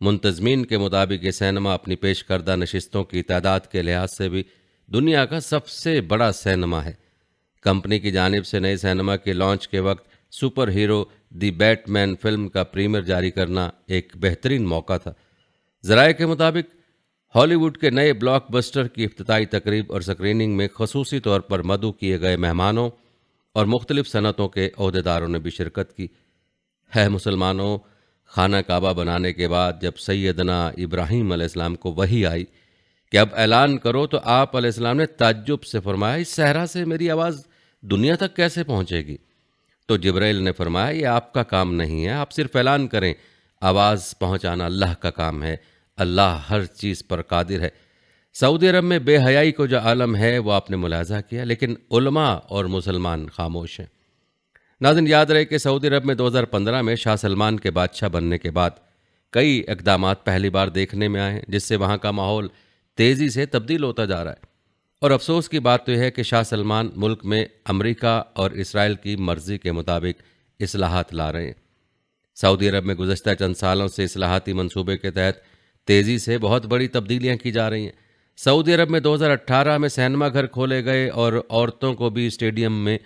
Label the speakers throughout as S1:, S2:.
S1: منتظمین کے مطابق یہ سینما اپنی پیش کردہ نشستوں کی تعداد کے لحاظ سے بھی دنیا کا سب سے بڑا سینما ہے۔ کمپنی کی جانب سے نئے سینما کے لانچ کے وقت سپر ہیرو دی بیٹ مین فلم کا پریمیئر جاری کرنا ایک بہترین موقع تھا۔ ذرائع کے مطابق ہالی ووڈ کے نئے بلاک بسٹر کی افتتاحی تقریب اور سکریننگ میں خصوصی طور پر مدعو کیے گئے مہمانوں اور مختلف صنعتوں کے عہدیداروں نے بھی شرکت کی۔ ہے مسلمانوں، خانہ کعبہ بنانے کے بعد جب سیدنا ابراہیم علیہ السلام کو وحی آئی کہ اب اعلان کرو، تو آپ علیہ السلام نے تعجب سے فرمایا، اس صحرا سے میری آواز دنیا تک کیسے پہنچے گی؟ تو جبرائیل نے فرمایا، یہ آپ کا کام نہیں ہے، آپ صرف اعلان کریں، آواز پہنچانا اللہ کا کام ہے، اللہ ہر چیز پر قادر ہے۔ سعودی عرب میں بے حیائی کو جو عالم ہے وہ آپ نے ملاحظہ کیا، لیکن علماء اور مسلمان خاموش ہیں۔ ناظرین، یاد رہے کہ سعودی عرب میں 2015 میں شاہ سلمان کے بادشاہ بننے کے بعد کئی اقدامات پہلی بار دیکھنے میں آئے ہیں، جس سے وہاں کا ماحول تیزی سے تبدیل ہوتا جا رہا ہے۔ اور افسوس کی بات تو یہ ہے کہ شاہ سلمان ملک میں امریکہ اور اسرائیل کی مرضی کے مطابق اصلاحات لا رہے ہیں۔ سعودی عرب میں گزشتہ چند سالوں سے اصلاحاتی منصوبے کے تحت تیزی سے بہت بڑی تبدیلیاں کی جا رہی ہیں۔ سعودی عرب میں 2018 میں سینما گھر کھولے گئے اور عورتوں کو بھی اسٹیڈیم میں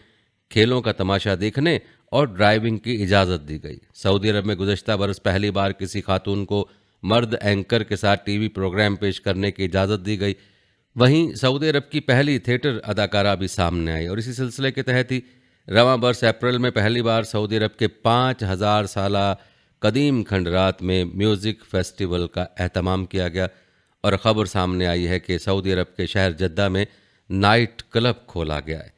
S1: کھیلوں کا تماشا دیکھنے اور ڈرائیونگ کی اجازت دی گئی۔ سعودی عرب میں گزشتہ برس پہلی بار کسی خاتون کو مرد اینکر کے ساتھ ٹی وی پروگرام پیش کرنے کی اجازت دی گئی۔ وہیں سعودی عرب کی پہلی تھیٹر اداکارہ بھی سامنے آئی، اور اسی سلسلے کے تحت ہی رواں برس اپریل میں پہلی بار سعودی عرب کے 5000 سالہ قدیم کھنڈرات میں میوزک فیسٹیول کا اہتمام کیا گیا، اور خبر سامنے آئی ہے کہ سعودی عرب کے شہر جدہ میں نائٹ کلب کھولا گیا ہے۔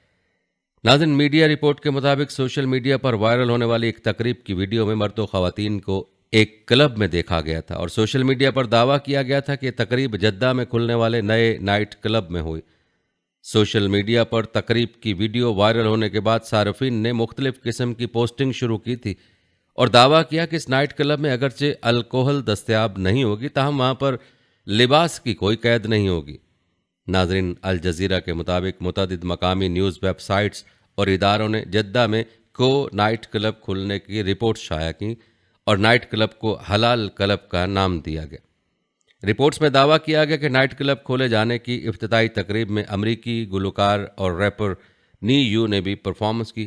S1: ناظرین، میڈیا رپورٹ کے مطابق سوشل میڈیا پر وائرل ہونے والی ایک تقریب کی ویڈیو میں مرد و خواتین کو ایک کلب میں دیکھا گیا تھا، اور سوشل میڈیا پر دعویٰ کیا گیا تھا کہ یہ تقریب جدہ میں کھلنے والے نئے نائٹ کلب میں ہوئی۔ سوشل میڈیا پر تقریب کی ویڈیو وائرل ہونے کے بعد صارفین نے مختلف قسم کی پوسٹنگ شروع کی تھی اور دعویٰ کیا کہ اس نائٹ کلب میں اگرچہ الکوہل دستیاب نہیں ہوگی، تاہم وہاں پر لباس کی کوئی قید نہیں ہوگی۔ ناظرین، الجزیرہ کے مطابق متعدد مقامی نیوز ویب سائٹس اور اداروں نے جدہ میں نائٹ کلب کھلنے کی رپورٹ شائع کی، اور نائٹ کلب کو حلال کلب کا نام دیا گیا۔ رپورٹس میں دعویٰ کیا گیا کہ نائٹ کلب کھولے جانے کی افتتاحی تقریب میں امریکی گلوکار اور ریپر نی یو نے بھی پرفارمنس کی۔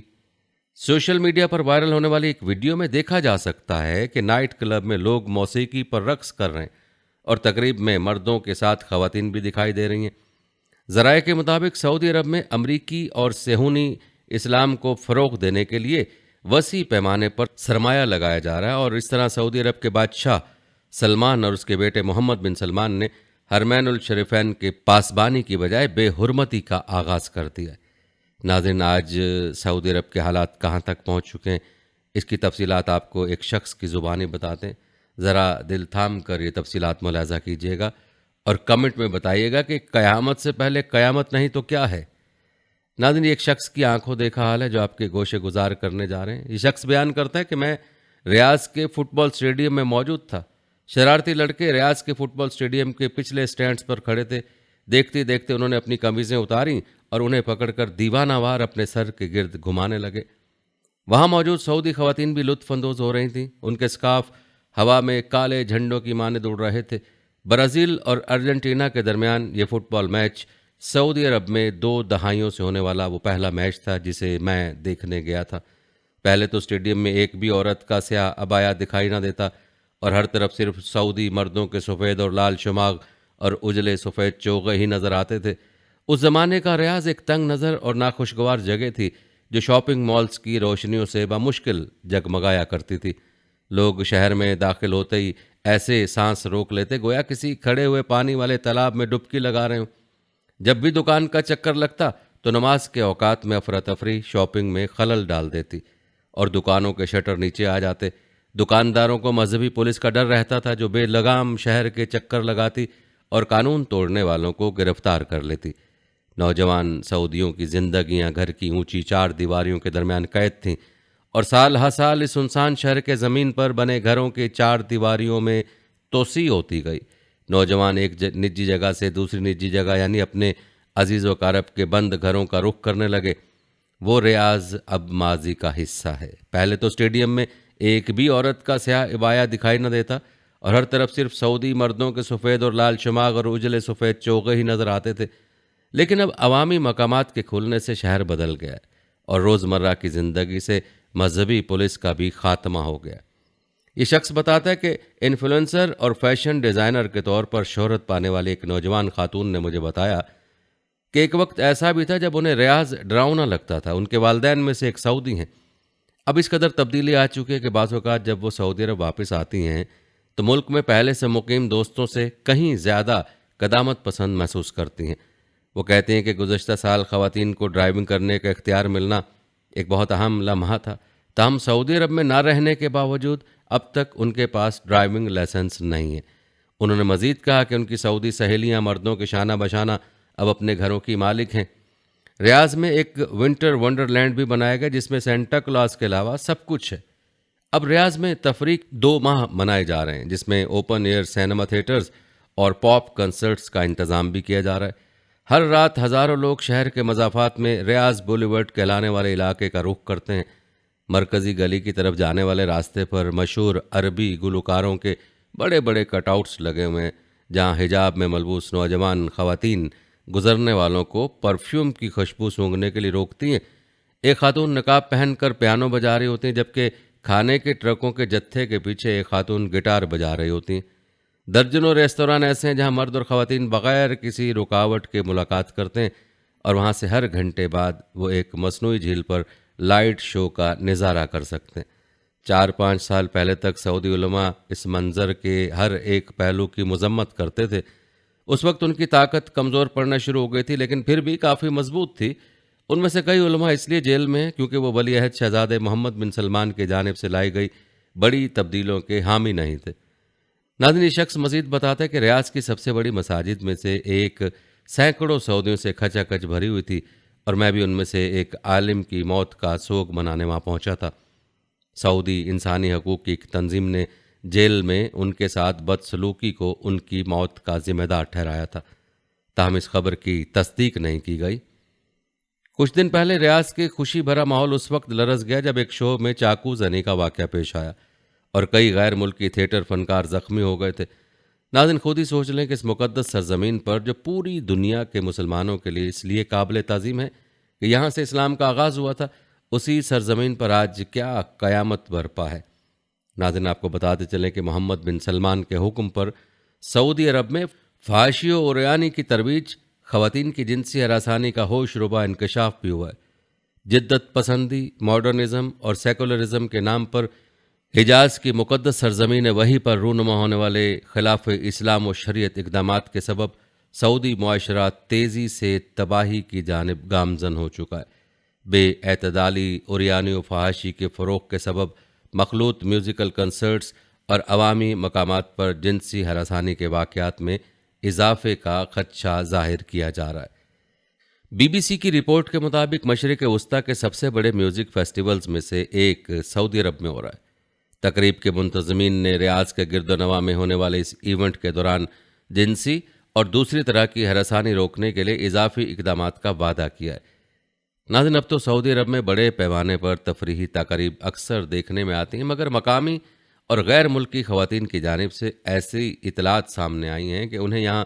S1: سوشل میڈیا پر وائرل ہونے والی ایک ویڈیو میں دیکھا جا سکتا ہے کہ نائٹ کلب میں لوگ موسیقی پر رقص کر رہے ہیں، اور تقریب میں مردوں کے ساتھ خواتین بھی دکھائی دے رہی ہیں۔ ذرائع کے مطابق سعودی عرب میں امریکی اور صہیونی اسلام کو فروغ دینے کے لیے وسیع پیمانے پر سرمایہ لگایا جا رہا ہے، اور اس طرح سعودی عرب کے بادشاہ سلمان اور اس کے بیٹے محمد بن سلمان نے حرمین الشریفین کے پاسبانی کی بجائے بے حرمتی کا آغاز کر دیا ہے۔ ناظرین، آج سعودی عرب کے حالات کہاں تک پہنچ چکے ہیں، اس کی تفصیلات آپ کو ایک شخص کی زبانی بتاتے ہیں۔ ذرا دل تھام کر یہ تفصیلات ملاحظہ کیجیے گا اور کمنٹ میں بتائیے گا کہ قیامت سے پہلے قیامت نہیں تو کیا ہے۔ ناظرین، یہ ایک شخص کی آنکھوں دیکھا حال ہے جو آپ کے گوشے گزار کرنے جا رہے ہیں۔ یہ شخص بیان کرتا ہے کہ میں ریاض کے فٹ بال اسٹیڈیم میں موجود تھا۔ شرارتی لڑکے ریاض کے فٹ بال اسٹیڈیم کے پچھلے سٹینڈز پر کھڑے تھے۔ دیکھتے دیکھتے انہوں نے اپنی قمیضیں اتاریں اور انہیں پکڑ کر دیوانہ وار اپنے سر کے گرد گھمانے لگے۔ وہاں موجود سعودی خواتین بھی لطف اندوز ہو رہی تھیں۔ ان کے اسکارف ہوا میں کالے جھنڈوں کی مانند اڑ رہے تھے۔ برازیل اور ارجنٹینا کے درمیان یہ فٹ بال میچ سعودی عرب میں 2 دہائیوں سے ہونے والا وہ پہلا میچ تھا جسے میں دیکھنے گیا تھا۔ پہلے تو اسٹیڈیم میں ایک بھی عورت کا سیاہ عبایا دکھائی نہ دیتا، اور ہر طرف صرف سعودی مردوں کے سفید اور لال شماغ اور اجلے سفید چوغے ہی نظر آتے تھے۔ اس زمانے کا ریاض ایک تنگ نظر اور ناخوشگوار جگہ تھی جو شاپنگ مالز کی روشنیوں سے بمشکل جگمگایا کرتی تھی۔ لوگ شہر میں داخل ہوتے ہی ایسے سانس روک لیتے گویا کسی کھڑے ہوئے پانی والے تالاب میں ڈبکی لگا رہے ہوں۔ جب بھی دکان کا چکر لگتا تو نماز کے اوقات میں افراتفری شاپنگ میں خلل ڈال دیتی اور دکانوں کے شٹر نیچے آ جاتے۔ دکانداروں کو مذہبی پولیس کا ڈر رہتا تھا جو بے لگام شہر کے چکر لگاتی اور قانون توڑنے والوں کو گرفتار کر لیتی۔ نوجوان سعودیوں کی زندگیاں گھر کی اونچی 4 دیواریوں کے درمیان قید تھیں، اور سال ہر سال اس سنسان شہر کے زمین پر بنے گھروں کے 4 دیواریوں میں توسیع ہوتی گئی۔ نوجوان ایک نجی جگہ سے دوسری نجی جگہ یعنی اپنے عزیز و اقارب کے بند گھروں کا رخ کرنے لگے۔ وہ ریاض اب ماضی کا حصہ ہے۔ پہلے تو اسٹیڈیم میں ایک بھی عورت کا سیاہ عبایا دکھائی نہ دیتا، اور ہر طرف صرف سعودی مردوں کے سفید اور لال شماغ اور اجلے سفید چوغے ہی نظر آتے تھے۔ لیکن اب عوامی مقامات کے کھلنے سے شہر بدل گیا ہے اور روزمرہ کی زندگی سے مذہبی پولیس کا بھی خاتمہ ہو گیا۔ یہ شخص بتاتا ہے کہ انفلوئنسر اور فیشن ڈیزائنر کے طور پر شہرت پانے والی ایک نوجوان خاتون نے مجھے بتایا کہ ایک وقت ایسا بھی تھا جب انہیں ریاض ڈراؤنا لگتا تھا۔ ان کے والدین میں سے ایک سعودی ہیں۔ اب اس قدر تبدیلی آ چکی ہے کہ بعض اوقات جب وہ سعودی عرب واپس آتی ہیں تو ملک میں پہلے سے مقیم دوستوں سے کہیں زیادہ قدامت پسند محسوس کرتی ہیں۔ وہ کہتے ہیں کہ گزشتہ سال خواتین کو ڈرائیونگ کرنے کا اختیار ملنا ایک بہت اہم لمحہ تھا، تاہم سعودی عرب میں نہ رہنے کے باوجود اب تک ان کے پاس ڈرائیونگ لائسنس نہیں ہے۔ انہوں نے مزید کہا کہ ان کی سعودی سہیلیاں مردوں کے شانہ بشانہ اب اپنے گھروں کی مالک ہیں۔ ریاض میں ایک ونٹر ونڈرلینڈ بھی بنایا گیا جس میں سینٹا کلاس کے علاوہ سب کچھ ہے۔ اب ریاض میں تفریح 2 ماہ منائے جا رہے ہیں جس میں اوپن ایئر سینما تھیٹرز اور پاپ کنسرٹس کا انتظام بھی کیا جا رہا ہے۔ ہر رات ہزاروں لوگ شہر کے مضافات میں ریاض بولیورڈ کہلانے والے علاقے کا رخ کرتے ہیں۔ مرکزی گلی کی طرف جانے والے راستے پر مشہور عربی گلوکاروں کے بڑے بڑے کٹ آؤٹس لگے ہوئے ہیں جہاں حجاب میں ملبوس نوجوان خواتین گزرنے والوں کو پرفیوم کی خوشبو سونگھنے کے لیے روکتی ہیں۔ ایک خاتون نقاب پہن کر پیانو بجا رہی ہوتی ہیں جبکہ کھانے کے ٹرکوں کے جتھے کے پیچھے ایک خاتون گٹار بجا رہی ہوتی ہیں۔ درجنوں ریستوران ایسے ہیں جہاں مرد اور خواتین بغیر کسی رکاوٹ کے ملاقات کرتے ہیں اور وہاں سے ہر گھنٹے بعد وہ ایک مصنوعی جھیل پر لائٹ شو کا نظارہ کر سکتے ہیں۔ 4-5 سال پہلے تک سعودی علماء اس منظر کے ہر ایک پہلو کی مذمت کرتے تھے۔ اس وقت ان کی طاقت کمزور پڑنا شروع ہو گئی تھی لیکن پھر بھی کافی مضبوط تھی۔ ان میں سے کئی علماء اس لیے جیل میں ہیں کیونکہ وہ ولی عہد شہزادے محمد بن سلمان کی جانب سے لائی گئی بڑی تبدیلیوں کے حامی نہیں تھے۔ ناظرین، یہ شخص مزید بتاتا ہے کہ ریاض کی سب سے بڑی مساجد میں سے ایک سینکڑوں سعودیوں سے کھچا کچ بھری ہوئی تھی اور میں بھی ان میں سے ایک عالم کی موت کا سوگ منانے وہاں پہنچا تھا۔ سعودی انسانی حقوق کی ایک تنظیم نے جیل میں ان کے ساتھ بدسلوکی کو ان کی موت کا ذمہ دار ٹھہرایا تھا، تاہم اس خبر کی تصدیق نہیں کی گئی۔ کچھ دن پہلے ریاض کے خوشی بھرا ماحول اس وقت لرز گیا جب ایک شو میں چاقو زنی کا واقعہ پیش آیا اور کئی غیر ملکی تھیٹر فنکار زخمی ہو گئے تھے۔ ناظرین، خود ہی سوچ لیں کہ اس مقدس سرزمین پر جو پوری دنیا کے مسلمانوں کے لیے اس لیے قابل تعظیم ہے کہ یہاں سے اسلام کا آغاز ہوا تھا، اسی سرزمین پر آج کیا قیامت برپا ہے۔ ناظرین، آپ کو بتاتے چلیں کہ محمد بن سلمان کے حکم پر سعودی عرب میں فحاشی و عریانی کی ترویج، خواتین کی جنسی ہراسانی کا ہوش ربا انکشاف بھی ہوا ہے۔ جدت پسندی، ماڈرنزم اور سیکولرزم کے نام پر حجاز کی مقدس سرزمین وحی پر رونما ہونے والے خلاف اسلام و شریعت اقدامات کے سبب سعودی معاشرہ تیزی سے تباہی کی جانب گامزن ہو چکا ہے۔ بے اعتدالی، عریانی و فحاشی کے فروغ کے سبب مخلوط میوزیکل کنسرٹس اور عوامی مقامات پر جنسی ہراسانی کے واقعات میں اضافے کا خدشہ ظاہر کیا جا رہا ہے۔ بی بی سی کی رپورٹ کے مطابق مشرق وسطیٰ کے سب سے بڑے میوزک فیسٹیولز میں سے ایک سعودی عرب میں ہو رہا ہے۔ تقریب کے منتظمین نے ریاض کے گرد و نواح میں ہونے والے اس ایونٹ کے دوران جنسی اور دوسری طرح کی ہراسانی روکنے کے لیے اضافی اقدامات کا وعدہ کیا ہے۔ ناظرین، اب تو سعودی عرب میں بڑے پیمانے پر تفریحی تقاریب اکثر دیکھنے میں آتی ہیں، مگر مقامی اور غیر ملکی خواتین کی جانب سے ایسی اطلاعات سامنے آئی ہیں کہ انہیں یہاں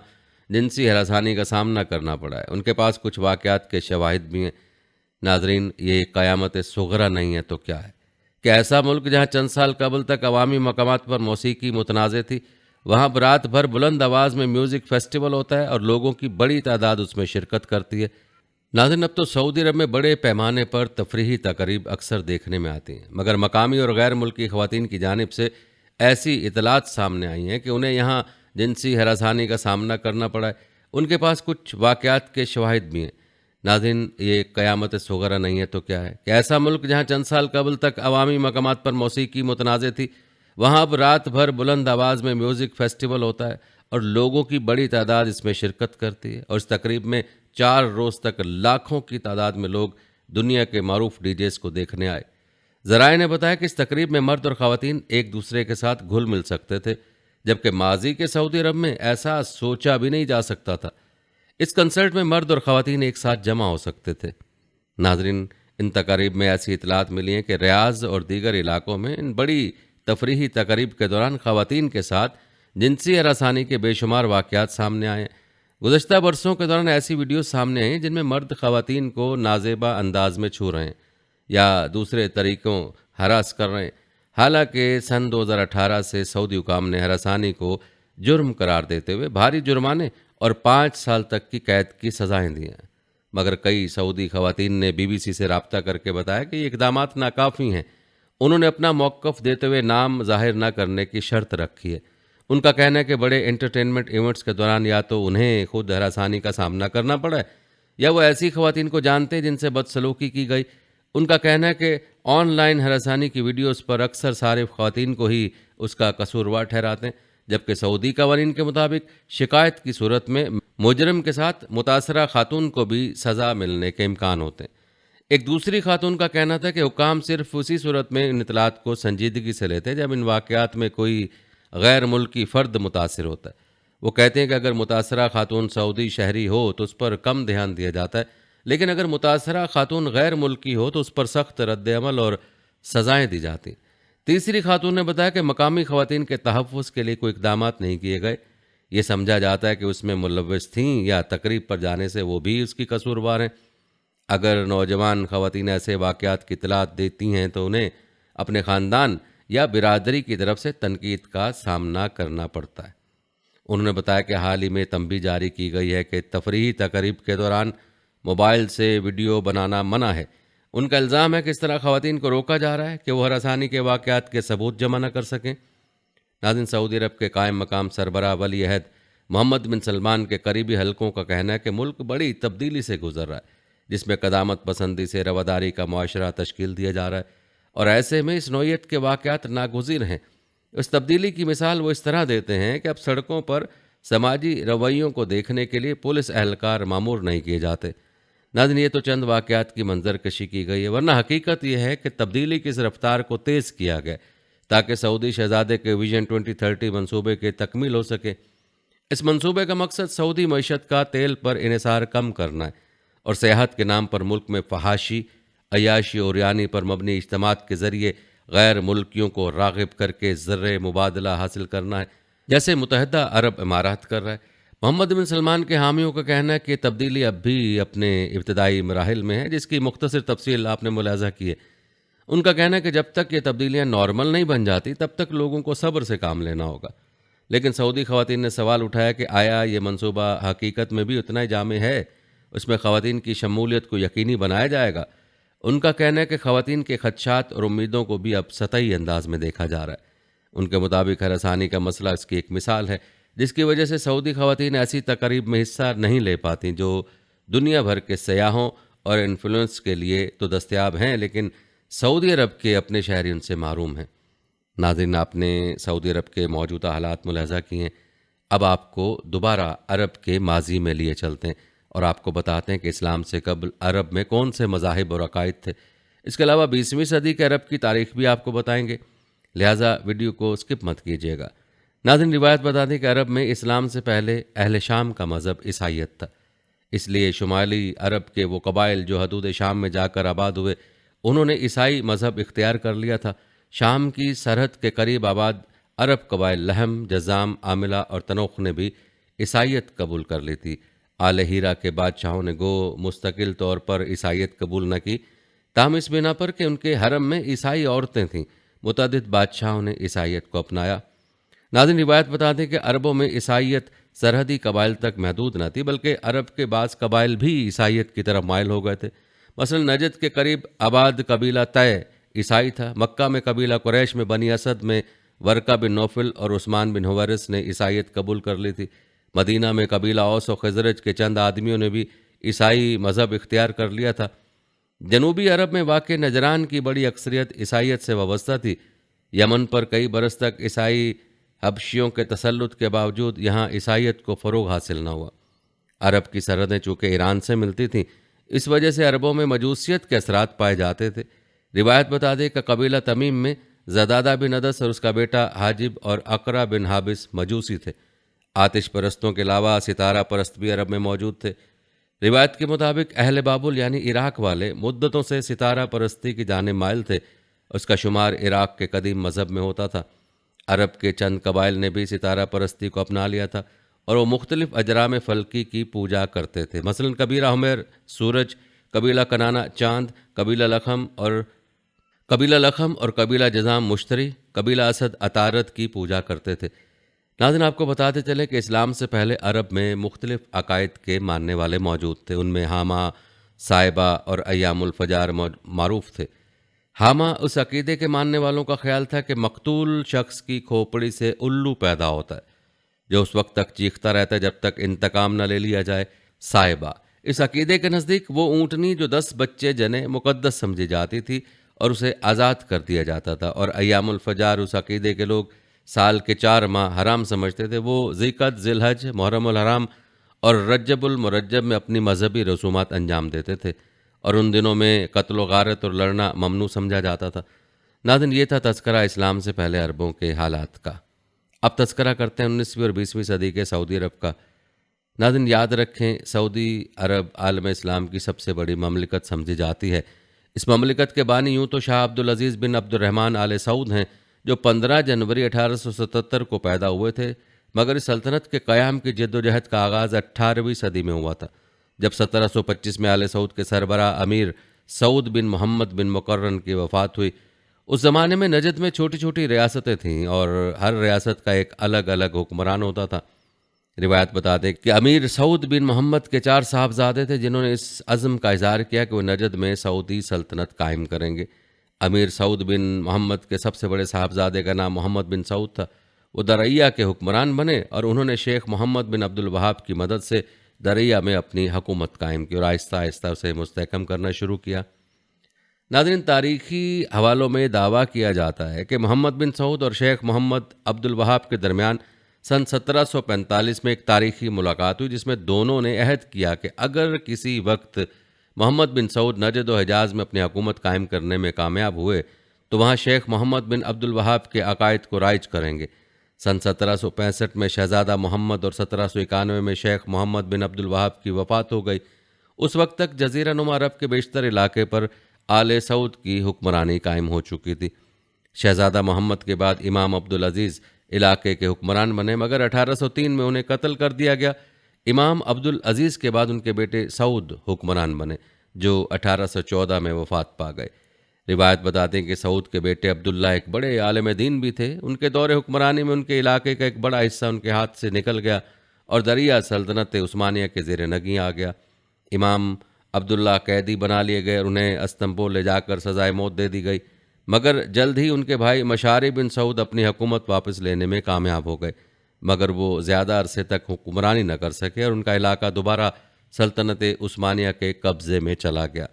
S1: جنسی ہراسانی کا سامنا کرنا پڑا ہے۔ ان کے پاس کچھ واقعات کے شواہد بھی ہیں۔ ناظرین، یہ قیامت صغریٰ نہیں ہے تو کیا ہے کہ ایسا ملک جہاں چند سال قبل تک عوامی مقامات پر موسیقی متنازع تھی، وہاں رات بھر بلند آواز میں میوزک فیسٹیول ہوتا ہے اور لوگوں کی بڑی تعداد اس میں شرکت کرتی ہے۔ ناظرین، اب تو سعودی عرب میں بڑے پیمانے پر تفریحی تقاریب اکثر دیکھنے میں آتی ہیں، مگر مقامی اور غیر ملکی خواتین کی جانب سے ایسی اطلاعات سامنے آئی ہیں کہ انہیں یہاں جنسی ہراسانی کا سامنا کرنا پڑا ہے۔ ان کے پاس کچھ واقعات کے شواہد بھی ہیں۔ ناظرین، یہ قیامت صغریٰ نہیں ہے تو کیا ہے کہ ایسا ملک جہاں چند سال قبل تک عوامی مقامات پر موسیقی متنازع تھی، وہاں اب رات بھر بلند آواز میں میوزک فیسٹیول ہوتا ہے اور لوگوں کی بڑی تعداد اس میں شرکت کرتی ہے، اور اس تقریب میں 4 روز تک لاکھوں کی تعداد میں لوگ دنیا کے معروف ڈی جیز کو دیکھنے آئے۔ ذرائع نے بتایا کہ اس تقریب میں مرد اور خواتین ایک دوسرے کے ساتھ گھل مل سکتے تھے، جبکہ ماضی کے سعودی عرب میں ایسا سوچا بھی نہیں جا سکتا تھا۔ اس کنسرٹ میں مرد اور خواتین ایک ساتھ جمع ہو سکتے تھے۔ ناظرین، ان تقاریب میں ایسی اطلاعات ملی ہیں کہ ریاض اور دیگر علاقوں میں ان بڑی تفریحی تقاریب کے دوران خواتین کے ساتھ جنسی ہراسانی کے بے شمار واقعات سامنے آئے ہیں۔ گزشتہ برسوں کے دوران ایسی ویڈیوز سامنے آئی ہیں جن میں مرد خواتین کو نازیبا انداز میں چھو رہے ہیں یا دوسرے طریقوں ہراس کر رہے ہیں۔ حالانکہ سن 2018 سے سعودی حکام نے ہراسانی کو جرم قرار دیتے ہوئے بھاری جرمانے اور 5 سال تک کی قید کی سزائیں دی ہیں، مگر کئی سعودی خواتین نے BBC سے رابطہ کر کے بتایا کہ یہ اقدامات ناکافی ہیں۔ انہوں نے اپنا موقف دیتے ہوئے نام ظاہر نہ کرنے کی شرط رکھی ہے۔ ان کا کہنا ہے کہ بڑے انٹرٹینمنٹ ایونٹس کے دوران یا تو انہیں خود ہراسانی کا سامنا کرنا پڑا ہے یا وہ ایسی خواتین کو جانتے ہیں جن سے بدسلوکی کی گئی۔ ان کا کہنا ہے کہ آن لائن ہراسانی کی ویڈیوز پر اکثر صارف خواتین کو ہی اس کا قصوروار ٹھہراتے ہیں، جبکہ سعودی قوانین کے مطابق شکایت کی صورت میں مجرم کے ساتھ متاثرہ خاتون کو بھی سزا ملنے کے امکان ہوتے ہیں۔ ایک دوسری خاتون کا کہنا تھا کہ حکام صرف اسی صورت میں ان اطلاعات کو سنجیدگی سے لیتے ہیں جب ان واقعات میں کوئی غیر ملکی فرد متاثر ہوتا ہے۔ وہ کہتے ہیں کہ اگر متاثرہ خاتون سعودی شہری ہو تو اس پر کم دھیان دیا جاتا ہے، لیکن اگر متاثرہ خاتون غیر ملکی ہو تو اس پر سخت رد عمل اور سزائیں دی جاتی۔ تیسری خاتون نے بتایا کہ مقامی خواتین کے تحفظ کے لیے کوئی اقدامات نہیں کیے گئے۔ یہ سمجھا جاتا ہے کہ اس میں ملوث تھیں یا تقریب پر جانے سے وہ بھی اس کی قصوروار ہیں۔ اگر نوجوان خواتین ایسے واقعات کی اطلاعات دیتی ہیں تو انہیں اپنے خاندان یا برادری کی طرف سے تنقید کا سامنا کرنا پڑتا ہے۔ انہوں نے بتایا کہ حال ہی میں تنبیہ جاری کی گئی ہے کہ تفریحی تقریب کے دوران موبائل سے ویڈیو بنانا منع ہے۔ ان کا الزام ہے کہ اس طرح خواتین کو روکا جا رہا ہے کہ وہ ہراسانی کے واقعات کے ثبوت جمع نہ کر سکیں۔ ناظرین، سعودی عرب کے قائم مقام سربراہ ولی عہد محمد بن سلمان کے قریبی حلقوں کا کہنا ہے کہ ملک بڑی تبدیلی سے گزر رہا ہے، جس میں قدامت پسندی سے رواداری کا معاشرہ تشکیل دیا جا رہا ہے، اور ایسے میں اس نوعیت کے واقعات ناگزیر ہیں۔ اس تبدیلی کی مثال وہ اس طرح دیتے ہیں کہ اب سڑکوں پر سماجی رویوں کو دیکھنے کے لیے پولیس اہلکار مامور نہیں کیے جاتے۔ ناظرین، یہ تو چند واقعات کی منظر کشی کی گئی ہے، ورنہ حقیقت یہ ہے کہ تبدیلی کی اس رفتار کو تیز کیا گیا تاکہ سعودی شہزادے کے ویژن 2030 منصوبے کے تکمیل ہو سکے۔ اس منصوبے کا مقصد سعودی معیشت کا تیل پر انحصار کم کرنا ہے اور سیاحت کے نام پر ملک میں فحاشی، عیاشی اور یعنی پر مبنی اجتماعات کے ذریعے غیر ملکیوں کو راغب کر کے زر مبادلہ حاصل کرنا ہے، جیسے متحدہ عرب امارات کر رہا ہے۔ محمد بن سلمان کے حامیوں کا کہنا ہے کہ یہ تبدیلی اب بھی اپنے ابتدائی مراحل میں ہے، جس کی مختصر تفصیل آپ نے ملاحظہ کی ہے۔ ان کا کہنا ہے کہ جب تک یہ تبدیلیاں نارمل نہیں بن جاتی تب تک لوگوں کو صبر سے کام لینا ہوگا۔ لیکن سعودی خواتین نے سوال اٹھایا کہ آیا یہ منصوبہ حقیقت میں بھی اتنا ہی جامع ہے؟ اس میں خواتین کی شمولیت کو یقینی بنایا جائے گا؟ ان کا کہنا ہے کہ خواتین کے خدشات اور امیدوں کو بھی اب سطحی انداز میں دیکھا جا رہا ہے۔ ان کے مطابق ہراسانی کا مسئلہ اس کی ایک مثال ہے، جس کی وجہ سے سعودی خواتین ایسی تقاریب میں حصہ نہیں لے پاتیں جو دنیا بھر کے سیاحوں اور انفلوئنس کے لیے تو دستیاب ہیں، لیکن سعودی عرب کے اپنے شہری ان سے محروم ہیں۔ ناظرین، آپ نے سعودی عرب کے موجودہ حالات ملاحظہ کیے ہیں۔ اب آپ کو دوبارہ عرب کے ماضی میں لیے چلتے ہیں اور آپ کو بتاتے ہیں کہ اسلام سے قبل عرب میں کون سے مذاہب اور عقائد تھے۔ اس کے علاوہ 20ویں صدی کے عرب کی تاریخ بھی آپ کو بتائیں گے، لہٰذا ویڈیو کو اسکپ مت کیجیے گا۔ ناظرین، روایت بتا دیں کہ عرب میں اسلام سے پہلے اہل شام کا مذہب عیسائیت تھا، اس لیے شمالی عرب کے وہ قبائل جو حدود شام میں جا کر آباد ہوئے، انہوں نے عیسائی مذہب اختیار کر لیا تھا۔ شام کی سرحد کے قریب آباد عرب قبائل لحم، جزام، عاملہ اور تنوخ نے بھی عیسائیت قبول کر لی تھی۔ آل ہیرا کے بادشاہوں نے گو مستقل طور پر عیسائیت قبول نہ کی، تاہم اس بنا پر کہ ان کے حرم میں عیسائی عورتیں تھیں، متعدد بادشاہوں نے عیسائیت کو اپنایا۔ ناظرین، روایت بتا دیں کہ عربوں میں عیسائیت سرحدی قبائل تک محدود نہ تھی، بلکہ عرب کے بعض قبائل بھی عیسائیت کی طرف مائل ہو گئے تھے۔ مثلا نجد کے قریب آباد قبیلہ طے عیسائی تھا۔ مکہ میں قبیلہ قریش میں بنی اسد میں ورقہ بن نوفل اور عثمان بن حویرث نے عیسائیت قبول کر لی تھی۔ مدینہ میں قبیلہ اوس و خزرج کے چند آدمیوں نے بھی عیسائی مذہب اختیار کر لیا تھا۔ جنوبی عرب میں واقع نجران کی بڑی اکثریت عیسائیت سے وابستہ تھی۔ یمن پر کئی برس تک عیسائی حبشیوں کے تسلط کے باوجود یہاں عیسائیت کو فروغ حاصل نہ ہوا۔ عرب کی سرحدیں چونکہ ایران سے ملتی تھیں، اس وجہ سے عربوں میں مجوسیت کے اثرات پائے جاتے تھے۔ روایت بتا دے کہ قبیلہ تمیم میں زدادہ بن ادس اور اس کا بیٹا حاجب اور اقرا بن حابس مجوسی تھے۔ آتش پرستوں کے علاوہ ستارہ پرست بھی عرب میں موجود تھے۔ روایت کے مطابق اہل بابل یعنی عراق والے مدتوں سے ستارہ پرستی کی جانب مائل تھے، اس کا شمار عراق کے قدیم مذہب میں ہوتا تھا۔ عرب کے چند قبائل نے بھی ستارہ پرستی کو اپنا لیا تھا اور وہ مختلف اجرام فلکی کی پوجا کرتے تھے۔ مثلا قبیلہ حمیر سورج، قبیلہ کنانا چاند، قبیلہ لخم اور قبیلہ جذام مشتری، قبیلہ اسد عطارد کی پوجا کرتے تھے۔ ناظرین، آپ کو بتاتے چلے کہ اسلام سے پہلے عرب میں مختلف عقائد کے ماننے والے موجود تھے۔ ان میں حامہ، صائبہ اور ایام الفجار معروف تھے۔ حامہ اس عقیدے کے ماننے والوں کا خیال تھا کہ مقتول شخص کی کھوپڑی سے الو پیدا ہوتا ہے جو اس وقت تک چیختا رہتا ہے جب تک انتقام نہ لے لیا جائے۔ صائبہ اس عقیدے کے نزدیک وہ اونٹنی جو 10 بچے جنے مقدس سمجھی جاتی تھی اور اسے آزاد کر دیا جاتا تھا، اور ایام الفجار اس عقیدے کے لوگ سال کے 4 ماہ حرام سمجھتے تھے۔ وہ ذی القعدہ، ذی الحج، محرم الحرام اور رجب المرجب میں اپنی مذہبی رسومات انجام دیتے تھے، اور ان دنوں میں قتل و غارت اور لڑنا ممنوع سمجھا جاتا تھا۔ ناظرین، یہ تھا تذکرہ اسلام سے پہلے عربوں کے حالات کا۔ اب تذکرہ کرتے ہیں 19ویں اور 20ویں صدی کے سعودی عرب کا۔ ناظرین، یاد رکھیں، سعودی عرب عالم اسلام کی سب سے بڑی مملکت سمجھی جاتی ہے۔ اس مملکت کے بانی یوں تو شاہ عبدالعزیز بن عبد الرحمن آل سعود ہیں، جو 15 جنوری 1877 کو پیدا ہوئے تھے، مگر اس سلطنت کے قیام کی جد و جہد کا آغاز 18ویں صدی میں ہوا تھا، جب 1725 میں آل سعود کے سربراہ امیر سعود بن محمد بن مقرن کی وفات ہوئی۔ اس زمانے میں نجد میں چھوٹی چھوٹی ریاستیں تھیں اور ہر ریاست کا ایک الگ الگ حکمران ہوتا تھا۔ روایت بتاتے کہ امیر سعود بن محمد کے 4 صاحبزادے تھے جنہوں نے اس عزم کا اظہار کیا کہ وہ نجد میں سعودی سلطنت قائم کریں گے۔ امیر سعود بن محمد کے سب سے بڑے صاحبزادے کا نام محمد بن سعود تھا۔ وہ درعیہ کے حکمران بنے اور انہوں نے شیخ محمد بن عبد الوہاب کی مدد سے درعیہ میں اپنی حکومت قائم کی اور آہستہ آہستہ اسے مستحکم کرنا شروع کیا۔ ناظرین، تاریخی حوالوں میں دعویٰ کیا جاتا ہے کہ محمد بن سعود اور شیخ محمد عبد الوہاب کے درمیان سن 1745 میں ایک تاریخی ملاقات ہوئی، جس میں دونوں نے عہد کیا کہ اگر کسی وقت محمد بن سعود نجد و حجاز میں اپنی حکومت قائم کرنے میں کامیاب ہوئے تو وہاں شیخ محمد بن عبد الوہاب کے عقائد کو رائج کریں گے۔ سن 1765 میں شہزادہ محمد اور 1791 میں شیخ محمد بن عبد الوہاب کی وفات ہو گئی۔ اس وقت تک جزیرہ نما عرب کے بیشتر علاقے پر آل سعود کی حکمرانی قائم ہو چکی تھی۔ شہزادہ محمد کے بعد امام عبدالعزیز علاقے کے حکمران بنے، مگر 1803 میں انہیں قتل کر دیا گیا۔ امام عبدالعزیز کے بعد ان کے بیٹے سعود حکمران بنے، جو 1814 میں وفات پا گئے۔ روایت بتاتے ہیں کہ سعود کے بیٹے عبداللہ ایک بڑے عالم دین بھی تھے۔ ان کے دور حکمرانی میں ان کے علاقے کا ایک بڑا حصہ ان کے ہاتھ سے نکل گیا اور دریا سلطنت عثمانیہ کے زیر نگیں آ گیا۔ امام عبداللہ قیدی بنا لیے گئے اور انہیں استنبول لے جا کر سزائے موت دے دی گئی، مگر جلد ہی ان کے بھائی مشاری بن سعود اپنی حکومت واپس لینے میں کامیاب ہو گئے، مگر وہ زیادہ عرصے تک حکمرانی نہ کر سکے اور ان کا علاقہ دوبارہ سلطنت عثمانیہ کے قبضے میں چلا گیا۔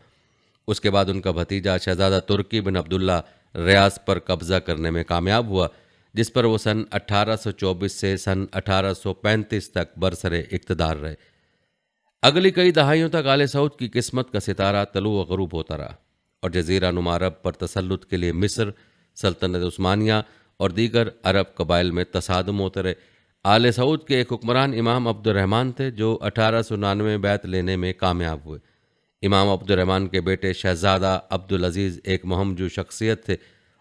S1: اس کے بعد ان کا بھتیجا شہزادہ ترکی بن عبداللہ ریاض پر قبضہ کرنے میں کامیاب ہوا، جس پر وہ سن 1824 سے سن 1835 تک برسر اقتدار رہے۔ اگلی کئی دہائیوں تک آل سعود کی قسمت کا ستارہ طلوع و غروب ہوتا رہا اور جزیرہ نما عرب پر تسلط کے لیے مصر، سلطنت عثمانیہ اور دیگر عرب قبائل میں تصادم ہوتے رہے۔ آل سعود کے ایک حکمران امام عبد الرحمن تھے جو 1899 میں بیعت لینے میں کامیاب ہوئے۔ امام عبد الرحمن کے بیٹے شہزادہ عبدالعزیز ایک مہم جو شخصیت تھے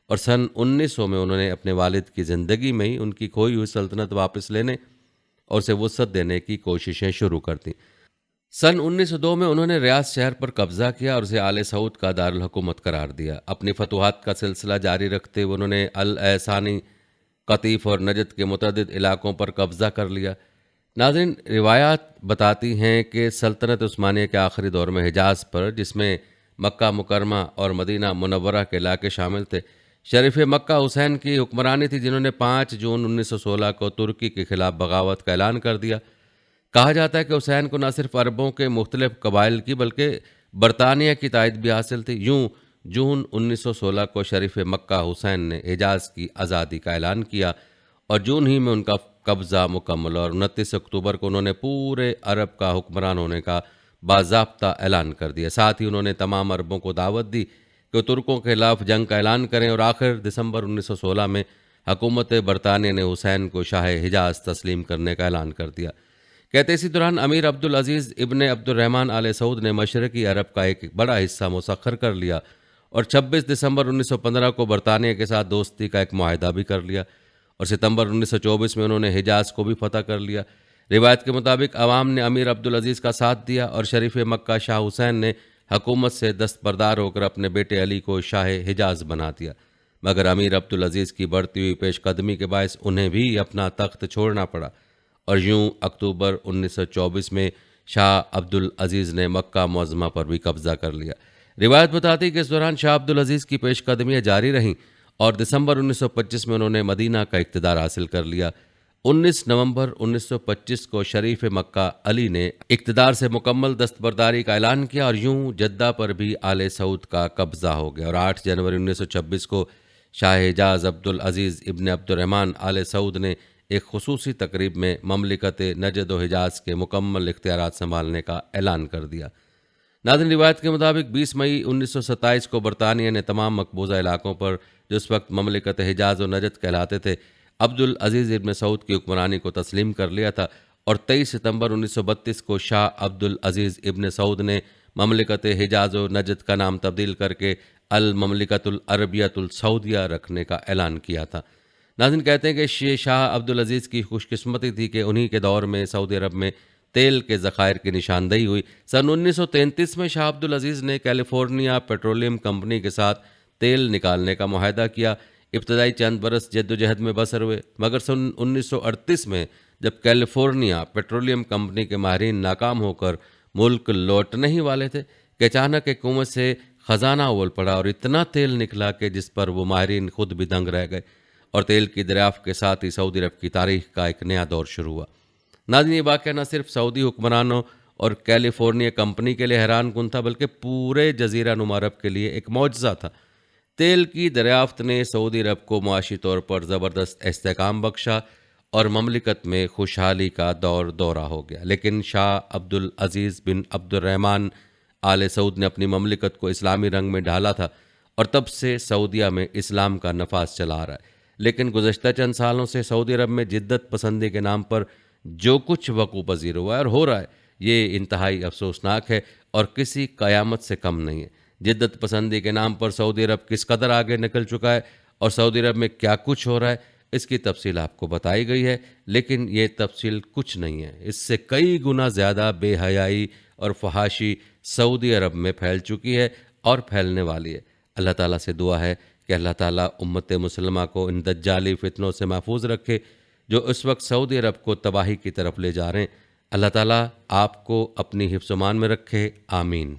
S1: اور سن 1900 میں انہوں نے اپنے والد کی زندگی میں ہی ان کی کھوئی ہوئی سلطنت واپس لینے اور اسے وسعت دینے کی کوششیں شروع کر دیں۔ سن 1902 میں انہوں نے ریاض شہر پر قبضہ کیا اور اسے آل سعود کا دارالحکومت قرار دیا۔ اپنی فتوحات کا سلسلہ جاری رکھتے ہوئے انہوں نے الاحسانی، قطیف اور نجد کے متعدد علاقوں پر قبضہ کر لیا۔ ناظرین، روایات بتاتی ہیں کہ سلطنت عثمانیہ کے آخری دور میں حجاز پر، جس میں مکہ مکرمہ اور مدینہ منورہ کے علاقے شامل تھے، شریف مکہ حسین کی حکمرانی تھی، جنہوں نے 5 جون 1916 کو ترکی کے خلاف بغاوت کا اعلان کر دیا۔ کہا جاتا ہے کہ حسین کو نہ صرف عربوں کے مختلف قبائل کی بلکہ برطانیہ کی تائید بھی حاصل تھی۔ یوں جون 1916 کو شریف مکہ حسین نے حجاز کی آزادی کا اعلان کیا اور جون ہی میں ان کا قبضہ مکمل، اور 29 اکتوبر کو انہوں نے پورے عرب کا حکمران ہونے کا باضابطہ اعلان کر دیا۔ ساتھ ہی انہوں نے تمام عربوں کو دعوت دی کہ وہ ترکوں کے خلاف جنگ کا اعلان کریں، اور آخر دسمبر 1916 میں حکومت برطانیہ نے حسین کو شاہ حجاز تسلیم کرنے کا اعلان کر دیا۔ کہتے اسی دوران امیر عبدالعزیز ابن عبد الرحمن آل سعود نے مشرقی عرب کا ایک بڑا حصہ مسخر کر لیا اور 26 دسمبر 1915 کو برطانیہ کے ساتھ دوستی کا ایک معاہدہ بھی کر لیا۔ اور ستمبر 1924 میں انہوں نے حجاز کو بھی فتح کر لیا۔ روایت کے مطابق عوام نے امیر عبدالعزیز کا ساتھ دیا اور شریف مکہ شاہ حسین نے حکومت سے دستبردار ہو کر اپنے بیٹے علی کو شاہ حجاز بنا دیا، مگر امیر عبدالعزیز کی بڑھتی ہوئی پیش قدمی کے باعث انہیں بھی اپنا تخت چھوڑنا پڑا، اور یوں اکتوبر 1924 میں شاہ عبدالعزیز نے مکہ معظمہ پر بھی قبضہ کر لیا۔ روایت بتاتی ہے کہ اس دوران شاہ عبدالعزیز کی پیش قدمیاں جاری رہیں اور دسمبر 1925 میں انہوں نے مدینہ کا اقتدار حاصل کر لیا۔ 19 نومبر 1925 کو شریف مکہ علی نے اقتدار سے مکمل دستبرداری کا اعلان کیا اور یوں جدہ پر بھی آل سعود کا قبضہ ہو گیا، اور 8 جنوری 1926 کو شاہ حجاز عبدالعزیز ابن عبد الرحمن آل سعود نے ایک خصوصی تقریب میں مملکت نجد و حجاز کے مکمل اختیارات سنبھالنے کا اعلان کر دیا۔ ناظرین، روایت کے مطابق 20 مئی 1927 کو برطانیہ نے تمام مقبوضہ علاقوں پر جو اس وقت مملکت حجاز و نجد کہلاتے تھے عبدالعزیز ابن سعود کی حکمرانی کو تسلیم کر لیا تھا، اور 23 ستمبر 1932 کو شاہ عبدالعزیز ابن سعود نے مملکت حجاز و نجد کا نام تبدیل کر کے المملکت العربیۃ السعودیہ رکھنے کا اعلان کیا تھا۔ ناظرین، کہتے ہیں کہ شاہ عبدالعزیز کی خوش قسمتی تھی کہ انہی کے دور میں سعودی عرب میں تیل کے ذخائر کی نشاندہی ہوئی۔ سن 1933 میں شاہ عبدالعزیز نے کیلیفورنیا پیٹرولیم کمپنی کے ساتھ تیل نکالنے کا معاہدہ کیا۔ ابتدائی چند برس جد و جہد میں بسر ہوئے، مگر سن 1938 میں جب کیلیفورنیا پیٹرولیم کمپنی کے ماہرین ناکام ہو کر ملک لوٹنے ہی والے تھے کہ اچانک ایک کنویں سے خزانہ اول پڑا اور اتنا تیل نکلا کہ جس پر وہ ماہرین خود بھی دنگ رہ گئے، اور تیل کی دریافت کے ساتھ ہی سعودی عرب کی تاریخ کا ایک نیا دور شروع ہوا۔ ناظرین، یہ واقعہ نہ صرف سعودی حکمرانوں اور کیلیفورنیا کمپنی کے لیے حیران کن تھا، بلکہ پورے جزیرہ نما عرب کے لیے ایک معجزہ تھا۔ تیل کی دریافت نے سعودی عرب کو معاشی طور پر زبردست استحکام بخشا اور مملکت میں خوشحالی کا دورہ ہو گیا، لیکن شاہ عبدالعزیز بن عبد الرحمن آل سعود نے اپنی مملکت کو اسلامی رنگ میں ڈھالا تھا، اور تب سے سعودیہ میں اسلام کا نفاذ چلا آ رہا ہے۔ لیکن گزشتہ چند سالوں سے سعودی عرب میں جدت پسندی کے نام پر جو کچھ وقوع پذیر ہوا ہے اور ہو رہا ہے، یہ انتہائی افسوسناک ہے اور کسی قیامت سے کم نہیں ہے۔ جدت پسندی کے نام پر سعودی عرب کس قدر آگے نکل چکا ہے اور سعودی عرب میں کیا کچھ ہو رہا ہے، اس کی تفصیل آپ کو بتائی گئی ہے، لیکن یہ تفصیل کچھ نہیں ہے، اس سے کئی گنا زیادہ بے حیائی اور فحاشی سعودی عرب میں پھیل چکی ہے اور پھیلنے والی ہے۔ اللہ تعالیٰ سے دعا ہے کہ اللہ تعالیٰ امت مسلمہ کو ان دجالی فتنوں سے محفوظ رکھے جو اس وقت سعودی عرب کو تباہی کی طرف لے جا رہے ہیں۔ اللہ تعالیٰ آپ کو اپنی حفظ و امان میں رکھے، آمین۔